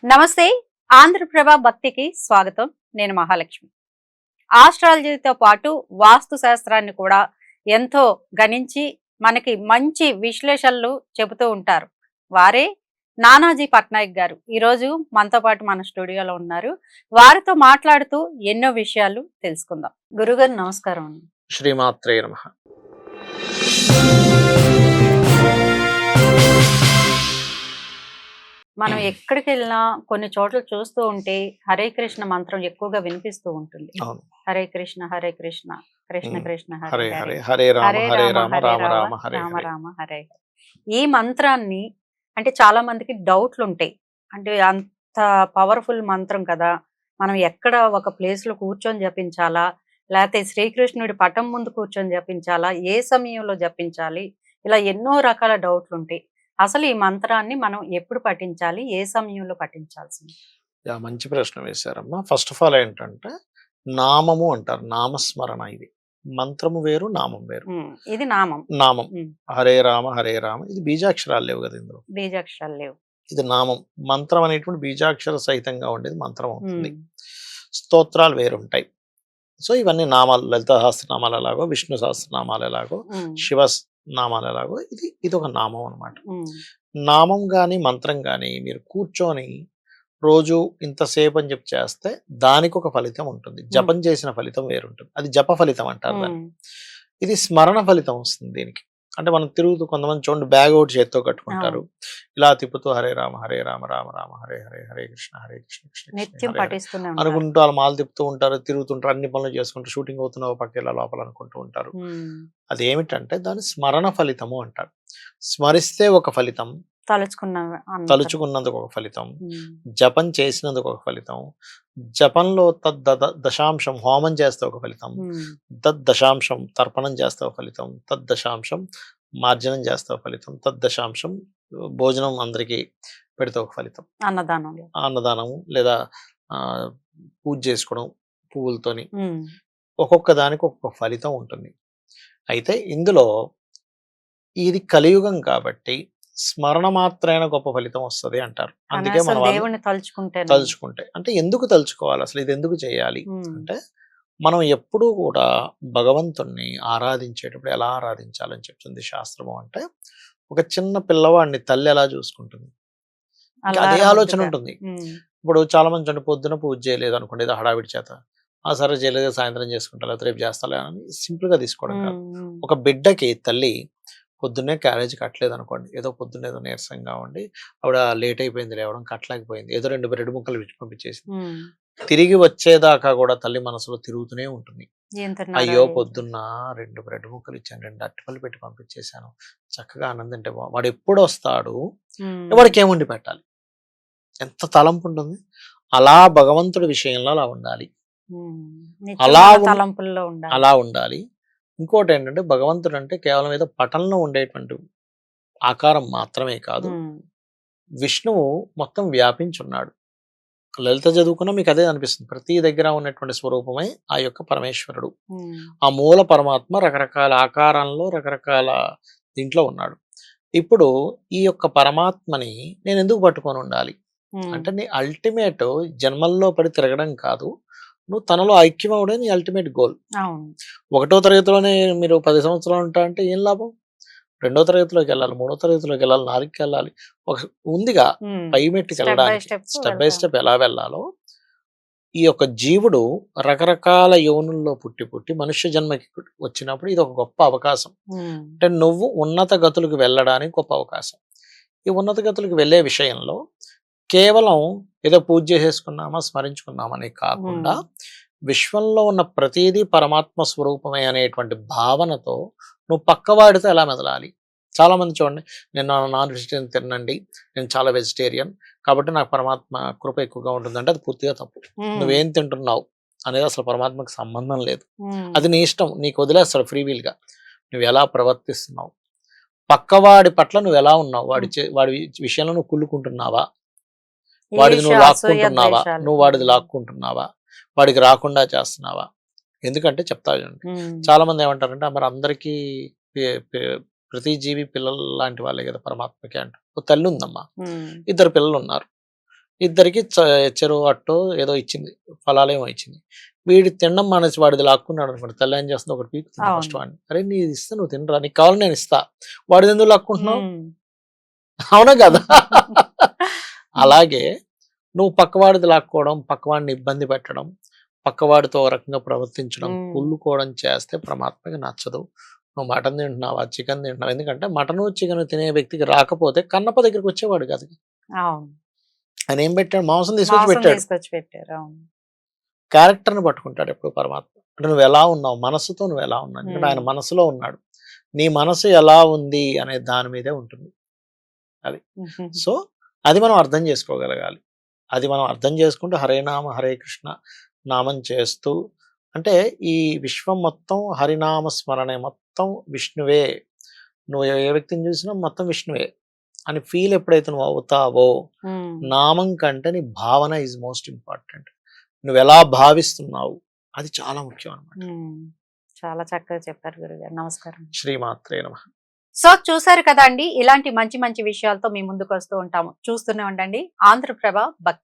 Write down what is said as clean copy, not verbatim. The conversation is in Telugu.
నమస్తే. ఆంధ్రప్రభ భక్తికి స్వాగతం. నేను మహాలక్ష్మి. ఆస్ట్రాలజీతో పాటు వాస్తు శాస్త్రాన్ని కూడా ఎంతో గణించి మనకి మంచి విశ్లేషణలు చెబుతూ ఉంటారు. వారే నానాజీ పట్నాయక్ గారు. ఈరోజు మనతో పాటు మన స్టూడియోలో ఉన్నారు. వారితో మాట్లాడుతూ ఎన్నో విషయాలు తెలుసుకుందాం. గురుగారు నమస్కారం. శ్రీమాత్రే నమః. మనం ఎక్కడికి వెళ్ళినా కొన్ని చోట్ల చూస్తూ ఉంటే హరే కృష్ణ మంత్రం ఎక్కువగా వినిపిస్తూ ఉంటుంది. అవును. హరే కృష్ణ హరే కృష్ణ కృష్ణ కృష్ణ హరే హరే హరే హరే, హరే రామ హరే హరే రామ రామ హరే రామ రామ రామ హరే రామ హరే. రామ హరే హరే. ఈ మంత్రాన్ని అంటే చాలా మందికి డౌట్లు ఉంటాయి. అంటే అంత పవర్ఫుల్ మంత్రం కదా, మనం ఎక్కడ ఒక ప్లేస్ లో కూర్చొని జపించాలా, లేకపోతే శ్రీకృష్ణుడి పటం ముందు కూర్చొని జపించాలా, ఏ సమయంలో జపించాలి, ఇలా ఎన్నో రకాల డౌట్లు ఉంటాయి. అసలు ఈ మంత్రాన్ని మనం ఎప్పుడు పఠించాలి, ఏ సమయంలో పఠించాల్సింది? మంచి ప్రశ్న వేశారమ్మా. ఫస్ట్ ఆఫ్ ఆల్ ఏంటంటే నామము అంటారు, నామస్మరణ. ఇది మంత్రము వేరు, నామం వేరు. ఇది నామం. నామం హరే రామ హరే రామ, ఇది బీజాక్షరాలు లేవు కదా ఇందులో, బీజాక్షరాలు లేవు. ఇది నామం. మంత్రం అనేటువంటి బీజాక్షర సహితంగా ఉండేది మంత్రం అవుతుంది. స్తోత్రాలు వేరుంటాయి. సో ఇవన్నీ నామాలు, లలిత సహస్రనామాలు ఎలాగో, విష్ణు సహస్రనామాలు ఎలాగో, శివ నామాలు ఎలాగో, ఇది ఒక నామం అనమాట. నామం కానీ మంత్రం కానీ మీరు కూర్చొని రోజు ఇంతసేపు అని చెప్పి చేస్తే దానికి ఒక ఫలితం ఉంటుంది. జపం చేసిన ఫలితం వేరుంటుంది, అది జప ఫలితం అంటారు దాన్ని. ఇది స్మరణ ఫలితం వస్తుంది దీనికి. అంటే మనం తిరుగుతూ, కొంతమంది చూడండి బ్యాగ్ ఒకటి చేత్తో కట్టుకుంటారు, ఇలా తిప్పుతూ హరే రామ హరే రామ రామ రామ హరే హరే, హరే కృష్ణ కృష్ణ కృష్ణ నిత్యం హరే హరే పఠిస్తూనే ఉంటారు. అనుకుంటూ వాళ్ళు మాలు తిప్పుతూ ఉంటారు, తిరుగుతుంటారు, అన్ని పనులు చేసుకుంటూ, షూటింగ్ అవుతున్న ఒక పక్క ఇలా లోపల అనుకుంటూ ఉంటారు. అది ఏమిటంటే దాని స్మరణ ఫలితము అంటారు. స్మరిస్తే ఒక ఫలితం, తలుచుకున్నందుకు ఒక ఫలితం, జపం చేసినందుకు ఒక ఫలితం, జపంలో దశాంశం హోమం చేస్తే ఒక ఫలితం, దశాంశం తర్పణం చేస్తే ఒక ఫలితం, దశాంశం మార్జనం చేస్తే ఒక ఫలితం, దశాంశం భోజనం అందరికీ పెడితే ఒక ఫలితం, అన్నదానము లేదా పూజ చేసుకోవడం పువ్వులతోని, ఒక్కొక్క దానికి ఒక్కొక్క ఫలితం ఉంటుంది. అయితే ఇందులో ఇది కలియుగం కాబట్టి స్మరణ మాత్రమే గొప్ప ఫలితం వస్తుంది అంటారు. అందుకే మనం దేవుణ్ణి తలుచుకుంటే, అంటే ఎందుకు తలుచుకోవాలి, అసలు ఇది ఎందుకు చేయాలి అంటే, మనం ఎప్పుడూ కూడా భగవంతుణ్ణి ఆరాధించేటప్పుడు ఎలా ఆరాధించాలని చెప్తుంది శాస్త్రము అంటే, ఒక చిన్న పిల్లవాడిని తల్లి ఎలా చూసుకుంటుంది, అదే ఆలోచన ఉంటుంది. ఇప్పుడు చాలా మంది చూడండి, పొద్దున పూజ చేయలేదు అనుకోండి, ఏదో హడావిడి చేత, సరే చేయలేదు సాయంత్రం చేసుకుంటా, లేకపోతే రేపు చేస్తాలే అని సింపుల్ గా తీసుకోవడం కాదు. ఒక బిడ్డకి తల్లి పొద్దున్నే క్యారేజ్ కట్టలేదు అనుకోండి, ఏదో పొద్దున్న ఏదో నీరసంగా ఉండి ఆవిడ లేట్ అయిపోయింది లేవడం, కట్టలేకపోయింది, ఏదో రెండు బ్రెడ్ ముక్కలు పంపించేసింది, తిరిగి వచ్చేదాకా కూడా తల్లి మనసులో తిరుగుతూనే ఉంటుంది. అయ్యో పొద్దున్న 2 బ్రెడ్ ముక్కలు ఇచ్చాను, 2 అరటిపళ్ళు పెట్టి పంపించేశాను, చక్కగా ఆనందం. అంటే వాడు ఎప్పుడు వస్తాడు, వాడికి ఏముండి పెట్టాలి, ఎంత తలంపు ఉంటుంది. అలా భగవంతుడి విషయంలో అలా ఉండాలి, అలా ఉండాలి. ఇంకోటి ఏంటంటే, భగవంతుడు అంటే కేవలం ఏదో పటంలో ఉండేటువంటి ఆకారం మాత్రమే కాదు, విష్ణువు మొత్తం వ్యాపించున్నాడు. లలిత చదువుకున్నా మీకు అదే అనిపిస్తుంది, ప్రతి దగ్గర ఉన్నటువంటి స్వరూపమే ఆ యొక్క పరమేశ్వరుడు. ఆ మూల పరమాత్మ రకరకాల ఆకారంలో రకరకాల దీంట్లో ఉన్నాడు. ఇప్పుడు ఈ యొక్క పరమాత్మని నేను ఎందుకు పట్టుకొని ఉండాలి అంటే, నీ అల్టిమేట్ జన్మల్లో పడి తిరగడం కాదు, నువ్వు తనలో ఐక్యమవడే నీ అల్టిమేట్ గోల్. 1వ తరగతిలోనే మీరు 10 సంవత్సరాలు ఉంటా అంటే ఏం లాభం, 2వ తరగతిలోకి వెళ్ళాలి, 3వ తరగతిలోకి వెళ్ళాలి, 4కి వెళ్ళాలి, ఒక ఉందిగా పై మెట్టుకి వెళ్ళడానికి, స్టెప్ బై స్టెప్ ఎలా వెళ్ళాలో. ఈ యొక్క జీవుడు రకరకాల యోనుల్లో పుట్టి పుట్టి మనుష్య జన్మకి వచ్చినప్పుడు ఇది ఒక గొప్ప అవకాశం. అంటే నువ్వు ఉన్నత గతులకు వెళ్ళడానికి గొప్ప అవకాశం. ఈ ఉన్నత గతులకు వెళ్ళే విషయంలో కేవలం ఏదో పూజ చేసేసుకున్నామా స్మరించుకున్నామని కాకుండా, విశ్వంలో ఉన్న ప్రతిదీ పరమాత్మ స్వరూపమే అనేటువంటి భావనతో నువ్వు పక్కవాడితో ఎలా మెదలాలి. చాలా మంది చూడండి, నేను నాన్ వెజిటేరియన్ తినండి, నేను చాలా వెజిటేరియన్ కాబట్టి నాకు పరమాత్మ కృప ఎక్కువగా ఉంటుందంటే అది పూర్తిగా తప్పు. నువ్వేం తింటున్నావు అనేది అసలు పరమాత్మకు సంబంధం లేదు, అది నీ ఇష్టం, నీకు వదిలేస్తాడు ఫ్రీ వీల్ గా. నువ్వు ఎలా ప్రవర్తిస్తున్నావు, పక్కవాడి పట్ల నువ్వు ఎలా ఉన్నావు, వాడి విషయంలో నువ్వు కుళ్ళుకుంటున్నావా, వాడిది నువ్వు లాక్కుంటున్నావా, నువ్వు వాడిది లాక్కుంటున్నావా, వాడికి రాకుండా చేస్తున్నావా. ఎందుకంటే చెప్తా చూడండి, చాలా మంది ఏమంటారంటే, మరి అందరికీ ప్రతి జీవి పిల్లలు లాంటి వాళ్ళే కదా పరమాత్మకి అంటారు. ఒక తల్లి ఉందమ్మా, 2 పిల్లలు ఉన్నారు, ఇద్దరికి చెరువు అట్టో ఏదో ఇచ్చింది, ఫలాలేమో ఇచ్చింది. వీడు తినడం మానేసి వాడిది లాక్కున్నాడు అనుకోండి, తల్లి ఏం చేస్తుంది, ఒకటి పీకుతుంది అవును. ఫస్ట్ వాడిని. అరే నీ ఇస్తే నువ్వు తినరా, నీకు కావాలి నేను ఇస్తా, వాడిది ఎందుకు లాక్కుంటున్నావు? ఉమ్. అవునా కదా? అలాగే నువ్వు పక్కవాడిది లాక్కోవడం, పక్కవాడిని ఇబ్బంది పెట్టడం, పక్కవాడితో ఒక రకంగా ప్రవర్తించడం, ఉమ్. కుళ్ళుకోవడం చేస్తే పరమాత్మకి నచ్చదు. నువ్వు మటన్ తింటున్నావా, చికెన్ తింటున్నావు, ఎందుకంటే మటను చికెన్ తినే వ్యక్తికి రాకపోతే కన్నప్ప దగ్గరికి వచ్చేవాడు కాదు. అవును. ఆయన ఏం పెట్టాడు, మాంసం తీసుకొచ్చి మాంసం పెట్టాడు. తీసుకొచ్చి పెట్టారు. అవును. క్యారెక్టర్ని పట్టుకుంటాడు ఎప్పుడు పరమాత్మ. అంటే నువ్వు ఎలా ఉన్నావు, మనసుతో నువ్వు ఎలా ఉన్నావు, ఎందుకంటే ఆయన ఉమ్. మనసులో ఉన్నాడు. నీ మనసు ఎలా ఉంది అనే దాని మీదే ఉంటుంది అది. ఉహుం. సో అది మనం అర్థం చేసుకోగలగాలి. అది మనం అర్థం చేసుకుంటూ హరే నామ హరే కృష్ణ నామం చేస్తూ, అంటే ఈ విశ్వం మొత్తం హరినామ స్మరణే, మొత్తం విష్ణువే, నువ్వు ఏ వ్యక్తిని చూసినా మొత్తం విష్ణువే అని ఫీల్ ఎప్పుడైతే నువ్వు అవుతావో, ఉమ్. నామం కంటే నీ భావన ఈజ్ మోస్ట్ ఇంపార్టెంట్. నువ్వు ఎలా భావిస్తున్నావు అది చాలా ముఖ్యం అన్నమాట. ఉమ్. చాలా చక్కగా చెప్పారు గురుగారు. నమస్కారం. శ్రీమాత్రే నమః. సో చూసారు కదా అండి, ఇలాంటి మంచి మంచి విషయాలతో మీ ముందుకు వస్తూ ఉంటాము. చూస్తూనే ఉండండి ఆంధ్రప్రభ భక్తి.